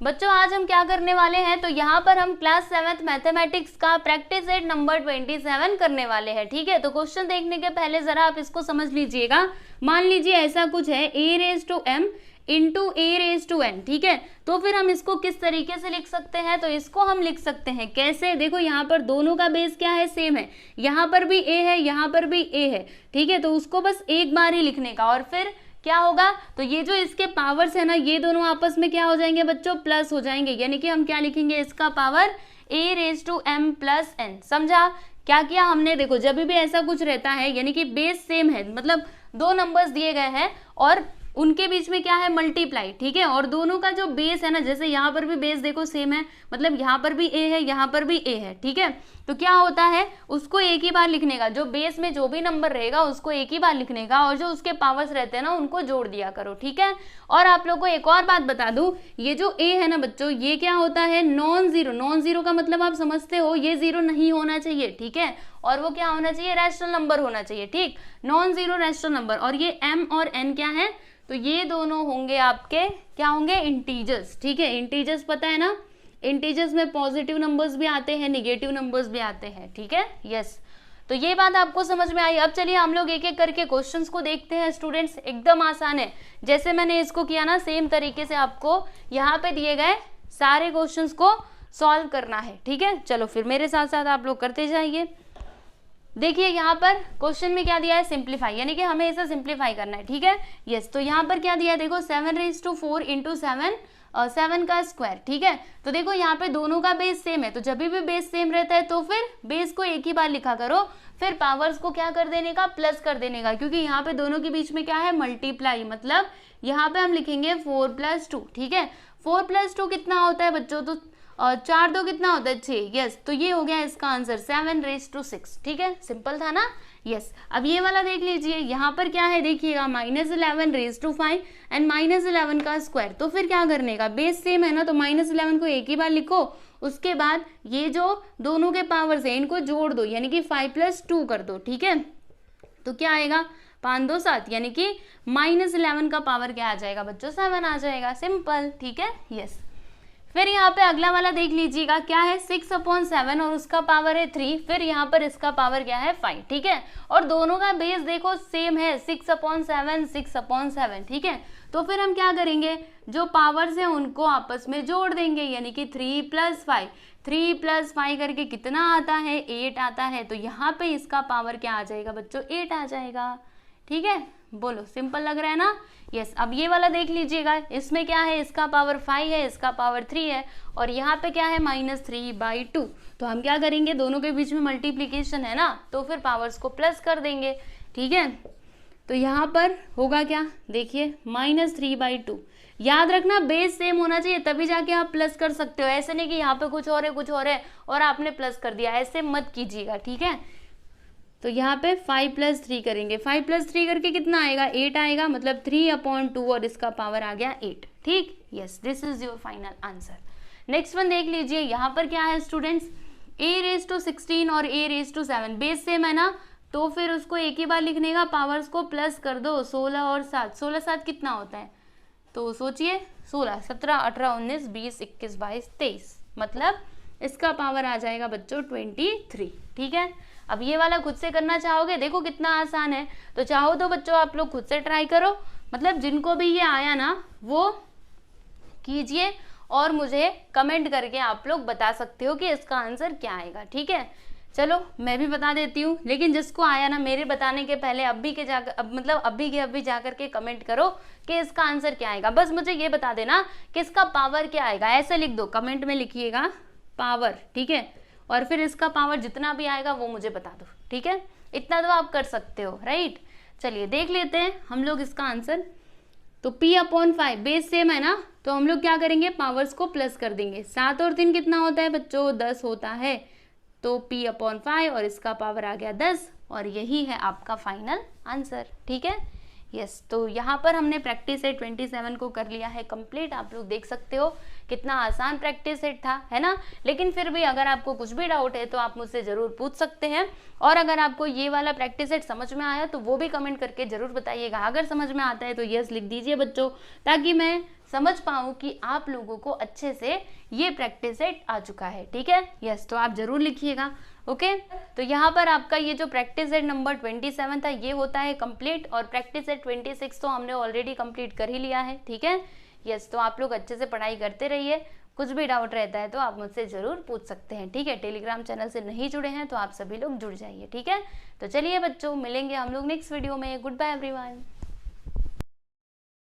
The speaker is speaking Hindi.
बच्चों आज हम क्या करने वाले हैं, तो यहाँ पर हम क्लास 7th मैथमेटिक्स का प्रैक्टिस सेट नंबर 27 करने वाले हैं। ठीक है, तो क्वेश्चन देखने के पहले जरा आप इसको समझ लीजिएगा। मान लीजिए ऐसा कुछ है a⁻m इंटू a⁻n। ठीक है, तो फिर हम इसको किस तरीके से लिख सकते हैं, तो इसको हम लिख सकते हैं कैसे, देखो यहाँ पर दोनों का बेस क्या है, सेम है, यहाँ पर भी a है, यहाँ पर भी a है। ठीक है, तो उसको बस एक बार ही लिखने का, और फिर क्या होगा, तो ये जो इसके पावर्स है ना, ये दोनों आपस में क्या हो जाएंगे बच्चों, प्लस हो जाएंगे। यानी कि हम क्या लिखेंगे, इसका पावर a⁻m + n। समझा क्या किया हमने, देखो जब भी ऐसा कुछ रहता है यानी कि बेस सेम है, मतलब दो नंबर्स दिए गए हैं और उनके बीच में क्या है, मल्टीप्लाई। ठीक है, और दोनों का जो बेस है ना, जैसे यहाँ पर भी बेस देखो सेम है, मतलब यहाँ पर भी a है, यहाँ पर भी a है। ठीक है, तो क्या होता है, उसको एक ही बार लिखने का, जो बेस में जो भी नंबर रहेगा उसको एक ही बार लिखने का, और जो उसके पावर्स रहते हैं ना उनको जोड़ दिया करो। ठीक है, और आप लोग को एक और बात बता दूं, ये जो a है ना बच्चों, ये क्या होता है, नॉन जीरो। नॉन जीरो का मतलब आप समझते हो, ये जीरो नहीं होना चाहिए। ठीक है, और वो क्या होना चाहिए, रैशनल नंबर होना चाहिए। ठीक, नॉन जीरो रैशनल नंबर। और ये m और n क्या है, तो ये दोनों होंगे आपके क्या होंगे, इंटीजर्स। ठीक है, इंटीजर्स पता है ना, इंटीजर्स में पॉजिटिव नंबर्स भी आते हैं, निगेटिव नंबर्स भी आते हैं। ठीक है, यस, तो ये बात आपको समझ में आई। अब चलिए हम लोग एक एक करके क्वेश्चंस को देखते हैं स्टूडेंट्स। एकदम आसान है, जैसे मैंने इसको किया ना सेम तरीके से आपको यहाँ पे दिए गए सारे क्वेश्चंस को सॉल्व करना है। ठीक है, चलो फिर मेरे साथ साथ आप लोग करते जाइए। देखिए यहाँ पर क्वेश्चन में क्या दिया है, सिंप्लीफाई, यानी कि हमें इसे सिंप्लीफाई करना है। ठीक है, यस, तो यहाँ पर क्या दिया है, देखो 7⁴ इंटू 7 का स्क्वायर। ठीक है, तो देखो यहाँ पे दोनों का बेस सेम है, तो जब भी बेस सेम रहता है तो फिर बेस को एक ही बार लिखा करो, फिर पावर्स को क्या कर देने का, प्लस कर देने का, क्योंकि यहाँ पे दोनों के बीच में क्या है, मल्टीप्लाई, मतलब यहाँ पे हम लिखेंगे 4 + 2। ठीक है, 4 + 2 कितना होता है बच्चों, तो और 4 2 कितना होता है, 6। यस, तो ये हो गया इसका आंसर 7⁻6। ठीक है, सिंपल था ना। यस, अब ये वाला देख लीजिए, यहाँ पर क्या है देखिएगा, -11⁵ एंड -11 का स्क्वायर। तो फिर क्या करने का, बेस सेम है ना, तो -11 को एक ही बार लिखो, उसके बाद ये जो दोनों के पावर्स है इनको जोड़ दो, यानी कि 5 + 2 कर दो। ठीक है, तो क्या आएगा, 5 2 7, यानी कि -11 का पावर क्या आ जाएगा बच्चों, 7 आ जाएगा। सिंपल, ठीक है, यस। फिर यहाँ पे अगला वाला देख लीजिएगा, क्या है 6/7 और उसका पावर है 3, फिर यहाँ पर इसका पावर क्या है 5। ठीक है, और दोनों का बेस देखो सेम है, 6/7 6/7। ठीक है, तो फिर हम क्या करेंगे, जो पावर्स हैं उनको आपस में जोड़ देंगे, यानी कि 3 + 5, 3 + 5 करके कितना आता है, 8 आता है। तो यहाँ पे इसका पावर क्या आ जाएगा बच्चों, 8 आ जाएगा। ठीक है, बोलो, सिंपल लग रहा है ना। यस, अब ये वाला देख लीजिएगा, इसमें क्या है, इसका पावर 5 है, इसका पावर 3 है, और यहाँ पे क्या है -3/2। तो हम क्या करेंगे, दोनों के बीच में मल्टीप्लीकेशन है ना, तो फिर पावर्स को प्लस कर देंगे। ठीक है, तो यहाँ पर होगा क्या, देखिए -3/2। याद रखना बेस सेम होना चाहिए, तभी जाके आप प्लस कर सकते हो। ऐसे नहीं कि यहाँ पे कुछ और है कुछ और है और आपने प्लस कर दिया, ऐसे मत कीजिएगा। ठीक है, तो यहाँ पे 5 + 3 करेंगे, 5 + 3 करके कितना आएगा, 8 आएगा, मतलब 3/2 और इसका पावर आ गया 8। ठीक, yes, this is your final answer. Next one देख लीजिए, यहाँ पर क्या है स्टूडेंट्स, a⁻16 और a⁻7 बेस सेम है ना, तो फिर उसको एक ही बार लिखने का, पावर्स को प्लस कर दो, 16 और 7, 16 7 कितना होता है, तो सोचिए 16 17 18 19 20 21 22 23, मतलब इसका पावर आ जाएगा बच्चों 23। ठीक है, अब ये वाला खुद से करना चाहोगे, देखो कितना आसान है, तो चाहो तो बच्चों आप लोग खुद से ट्राई करो, मतलब जिनको भी ये आया ना वो कीजिए, और मुझे कमेंट करके आप लोग बता सकते हो कि इसका आंसर क्या आएगा। ठीक है, चलो मैं भी बता देती हूँ, लेकिन जिसको आया ना मेरे बताने के पहले अभी के जाकर के कमेंट करो कि इसका आंसर क्या आएगा। बस मुझे ये बता देना कि इसका पावर क्या आएगा, ऐसे लिख दो, कमेंट में लिखिएगा पावर। ठीक है, और फिर इसका पावर जितना भी आएगा वो मुझे बता दो। ठीक है, इतना तो आप कर सकते हो, राइट। चलिए देख लेते हैं हम लोग इसका आंसर। तो p/5 बेस सेम है ना, तो हम लोग क्या करेंगे, पावर्स को प्लस कर देंगे। 7 और 3 कितना होता है बच्चों, 10 होता है, तो p/5 और इसका पावर आ गया 10, और यही है आपका फाइनल आंसर। ठीक है, यस, तो यहाँ पर हमने प्रैक्टिस सेट 27 को कर लिया है कंप्लीट। आप लोग देख सकते हो कितना आसान प्रैक्टिस सेट था, है ना। लेकिन फिर भी अगर आपको कुछ भी डाउट है तो आप मुझसे ज़रूर पूछ सकते हैं, और अगर आपको ये वाला प्रैक्टिस सेट समझ में आया तो वो भी कमेंट करके ज़रूर बताइएगा। अगर समझ में आता है तो यस लिख दीजिए बच्चों, ताकि मैं समझ पाऊँ कि आप लोगों को अच्छे से ये प्रैक्टिस सेट आ चुका है। ठीक है, यस, तो आप जरूर लिखिएगा। ओके, तो यहाँ पर आपका ये जो प्रैक्टिस सेट नंबर 27 था ये होता है कंप्लीट, और प्रैक्टिस सेट 26 तो हमने ऑलरेडी कंप्लीट कर ही लिया है। ठीक है, यस, तो आप लोग अच्छे से पढ़ाई करते रहिए। कुछ भी डाउट रहता है तो आप मुझसे ज़रूर पूछ सकते हैं। ठीक है, टेलीग्राम चैनल से नहीं जुड़े हैं तो आप सभी लोग जुड़ जाइए। ठीक है, तो चलिए बच्चों, मिलेंगे हम लोग नेक्स्ट वीडियो में। Good bye everyone.